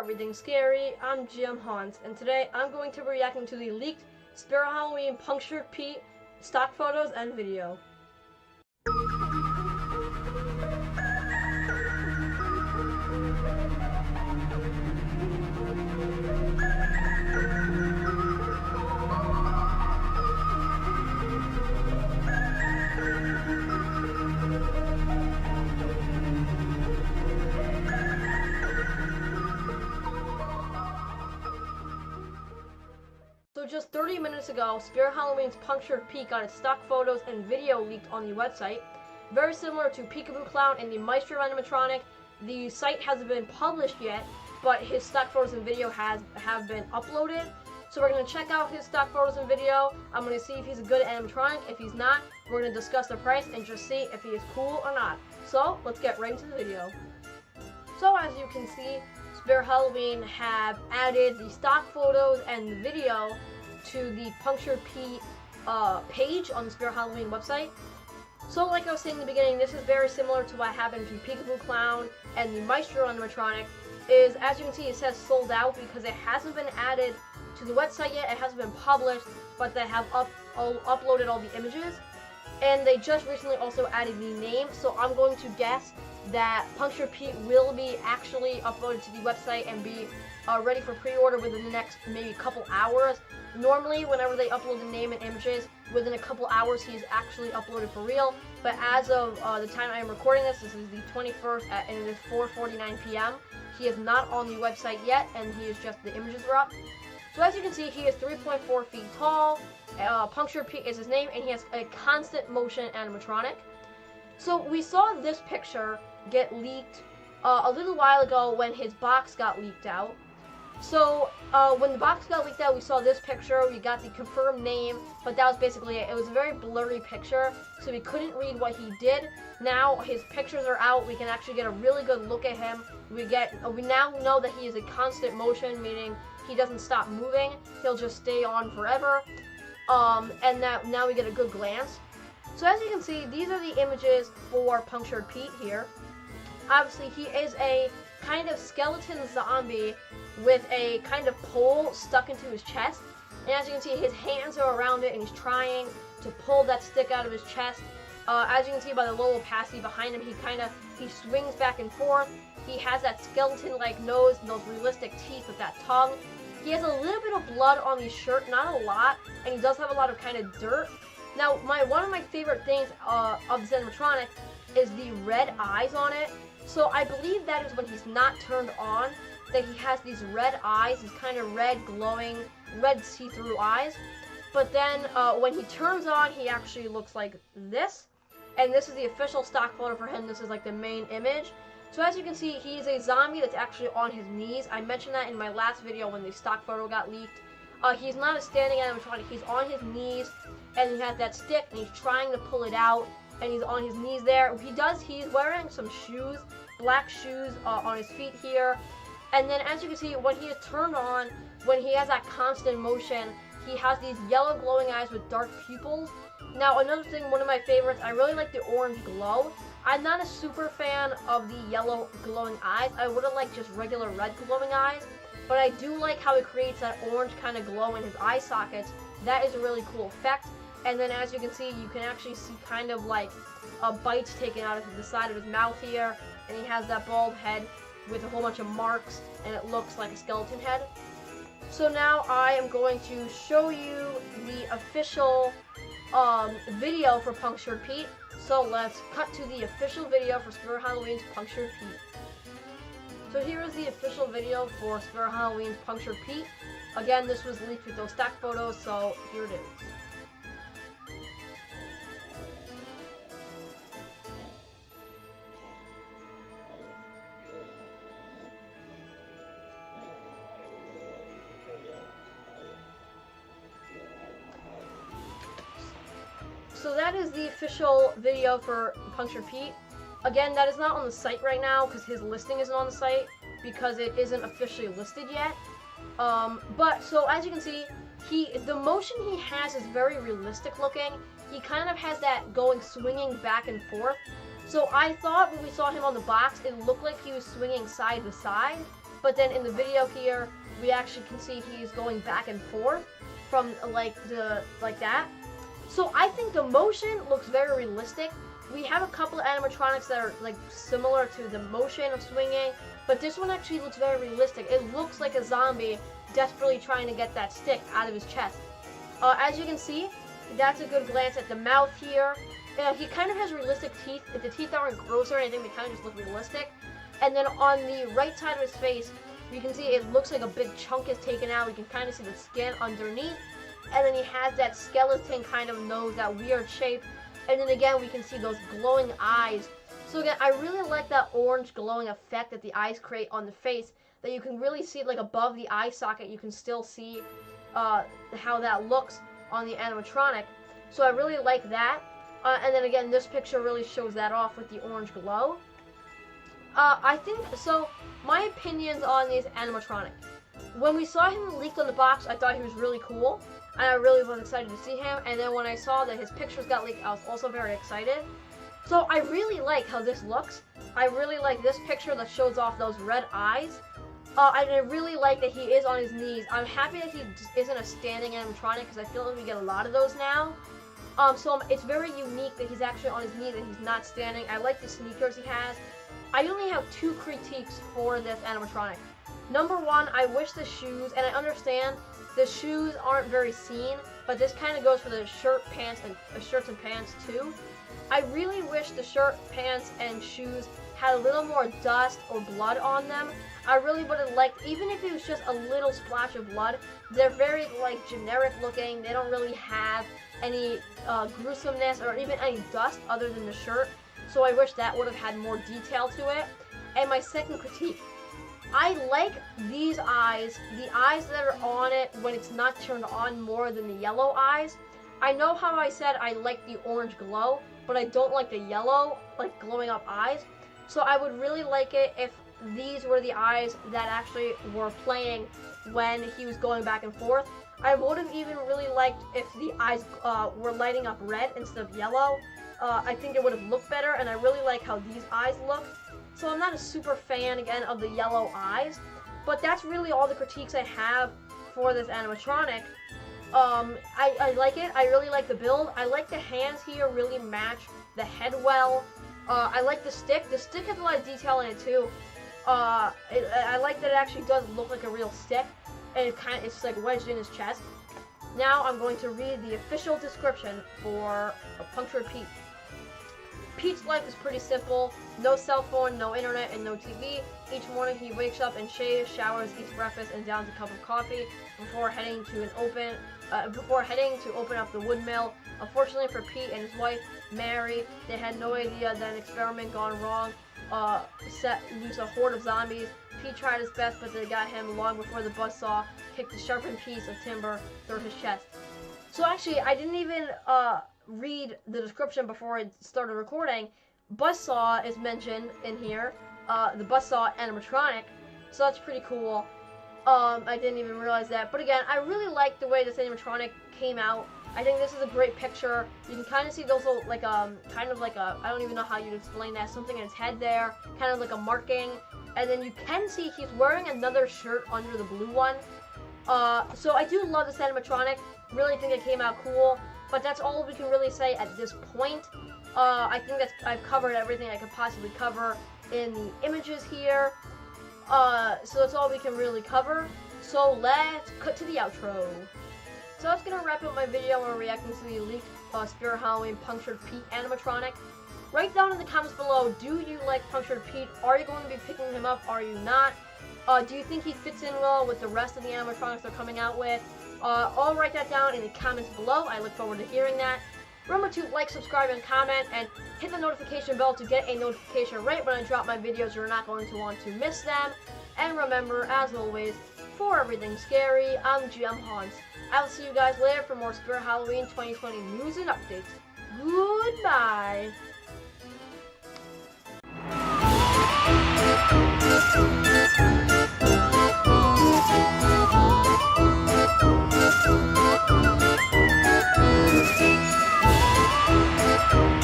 everything scary. I'm GMHaunts, and today I'm going to be reacting to the leaked Spirit Halloween Punctured Pete stock photos and video. So just 30 minutes ago, Spirit Halloween's Punctured Pete got its stock photos and video leaked on the website. Very similar to Peekaboo Clown and the Maestro animatronic, the site hasn't been published yet, but his stock photos and video have been uploaded. So we're going to check out his stock photos and video. I'm going to see if he's a good animatronic. If he's not, we're going to discuss the price and just see if he is cool or not. So let's get right into the video. So as you can see, Spirit Halloween have added the stock photos and the video to the Punctured Pete page on the Spirit Halloween website. So like I was saying in the beginning, this is very similar to what happened to Peekaboo Clown and the Maestro animatronic. Is, as you can see, it says sold out because it hasn't been added to the website yet. It hasn't been published, but they have uploaded all the images. And they just recently also added the name, so I'm going to guess that Punctured Pete will be actually uploaded to the website and be ready for pre-order within the next maybe couple hours. Normally, whenever they upload the name and images, within a couple hours he is actually uploaded for real. But as of the time I am recording this is the 21st, and it is 4:49 p.m. He is not on the website yet, and he is just, the images are up. So as you can see, he is 3.4 feet tall. Punctured Pete is his name, and he has a constant motion animatronic. So we saw this picture get leaked a little while ago when his box got leaked out. So when the box got leaked out, we saw this picture. We got the confirmed name, but that was basically it. It was a very blurry picture, so we couldn't read what he did. Now his pictures are out. We can actually get a really good look at him. We now know that he is a constant motion, meaning he doesn't stop moving. He'll just stay on forever. And now we get a good glance. So as you can see, these are the images for Punctured Pete here. Obviously, he is a kind of skeleton zombie with a kind of pole stuck into his chest. And as you can see, his hands are around it, and he's trying to pull that stick out of his chest. As you can see by the little passy behind him, he swings back and forth. He has that skeleton-like nose and those realistic teeth with that tongue. He has a little bit of blood on his shirt, not a lot, and he does have a lot of kind of dirt. Now, one of my favorite things of this animatronic is the red eyes on it. So I believe that is when he's not turned on, that he has these red eyes, these kind of red glowing, red see-through eyes. But then when he turns on, he actually looks like this. And this is the official stock photo for him. This is like the main image. So as you can see, he's a zombie that's actually on his knees. I mentioned that in my last video when the stock photo got leaked. He's not a standing animatronic. He's on his knees, and he has that stick, and he's trying to pull it out, and he's on his knees there. He's wearing some shoes, black shoes on his feet here. And then as you can see, when he is turned on, when he has that constant motion, he has these yellow glowing eyes with dark pupils. Now another thing, one of my favorites, I really like the orange glow. I'm not a super fan of the yellow glowing eyes. I would have liked just regular red glowing eyes. But I do like how it creates that orange kind of glow in his eye sockets. That is a really cool effect. And then as you can see, you can actually see kind of like bites taken out of the side of his mouth here. And he has that bald head with a whole bunch of marks, and it looks like a skeleton head. So now I am going to show you the official video for Punctured Pete. So let's cut to the official video for Spirit Halloween's Punctured Pete. So here is the official video for Spirit Halloween's Punctured Pete. Again, this was leaked with those stock photos, so here it is. So that is the official video for Punctured Pete. Again, that is not on the site right now because his listing isn't on the site because it isn't officially listed yet. But so as you can see, the motion he has is very realistic looking. He kind of has that swinging back and forth. So I thought when we saw him on the box, it looked like he was swinging side to side. but then in the video here, we actually can see he's going back and forth from like that. So I think the motion looks very realistic. We have a couple of animatronics that are like similar to the motion of swinging, but this one actually looks very realistic. It looks like a zombie desperately trying to get that stick out of his chest. As you can see, that's a good glance at the mouth here. He kind of has realistic teeth. If the teeth aren't gross or anything, they kind of just look realistic. And then on the right side of his face, you can see it looks like a big chunk is taken out. We can kind of see the skin underneath. And then he has that skeleton kind of nose, that weird shape. And then again, we can see those glowing eyes. So again, I really like that orange glowing effect that the eyes create on the face, that you can really see like above the eye socket. You can still see how that looks on the animatronic. So I really like that. And then again, this picture really shows that off with the orange glow. I think, so my opinions on these animatronic. When we saw him leaked on the box, I thought he was really cool. And I really was excited to see him. And then when I saw that his pictures got leaked, I was also very excited. So I really like how this looks. I really like this picture that shows off those red eyes. And I really like that he is on his knees. I'm happy that he isn't a standing animatronic, because I feel like we get a lot of those now. So it's very unique that he's actually on his knees and he's not standing. I like the sneakers he has. I only have 2 critiques for this animatronic. Number 1, I wish the shoes, and I understand the shoes aren't very seen, but this kind of goes for the shirts and pants too. I really wish the shirt, pants, and shoes had a little more dust or blood on them. I really would have liked, even if it was just a little splash of blood. They're very like generic looking. They don't really have any gruesomeness or even any dust other than the shirt. So I wish that would have had more detail to it. And my second critique, I like these eyes, the eyes that are on it when it's not turned on, more than the yellow eyes. I know how I said I like the orange glow, but I don't like the yellow, like glowing up eyes. So I would really like it if these were the eyes that actually were playing when he was going back and forth. I would have even really liked if the eyes were lighting up red instead of yellow. I think it would have looked better, and I really like how these eyes look. So I'm not a super fan, again, of the yellow eyes, but that's really all the critiques I have for this animatronic. I like it. I really like the build. I like the hands here really match the head well. I like the stick. The stick has a lot of detail in it too. I like that it actually does look like a real stick, and it's like wedged in his chest. Now I'm going to read the official description for Punctured Pete. Pete's life is pretty simple. No cell phone, no internet, and no TV. Each morning he wakes up and shaves, showers, eats breakfast, and downs a cup of coffee before heading to open up the wood mill. Unfortunately for Pete and his wife, Mary, they had no idea that an experiment gone wrong set loose a horde of zombies. Pete tried his best, but they got him long before the buzzsaw kicked a sharpened piece of timber through his chest. So actually, I didn't even read the description before I started recording. Buzzsaw is mentioned in here, the Buzzsaw animatronic, so that's pretty cool. I didn't even realize that. But again, I really like the way this animatronic came out. I think this is a great picture. You can kind of see those little, like, kind of like a, I don't even know how you'd explain that, something in his head there, kind of like a marking. And then you can see he's wearing another shirt under the blue one. So I do love this animatronic. Really think it came out cool. But that's all we can really say at this point. I think I've covered everything I could possibly cover in the images here. So that's all we can really cover. So let's cut to the outro. So that's going to wrap up my video where we're reacting to the leaked Spirit Halloween Punctured Pete animatronic. Write down in the comments below, do you like Punctured Pete? Are you going to be picking him up? Are you not? Do you think he fits in well with the rest of the animatronics they're coming out with? I'll write that down in the comments below. I look forward to hearing that. Remember to like, subscribe, and comment, and hit the notification bell to get a notification right when I drop my videos. You're not going to want to miss them. And remember, as always, for everything scary, I'm GMHaunts. I will see you guys later for more Spirit Halloween 2020 news and updates. Goodbye!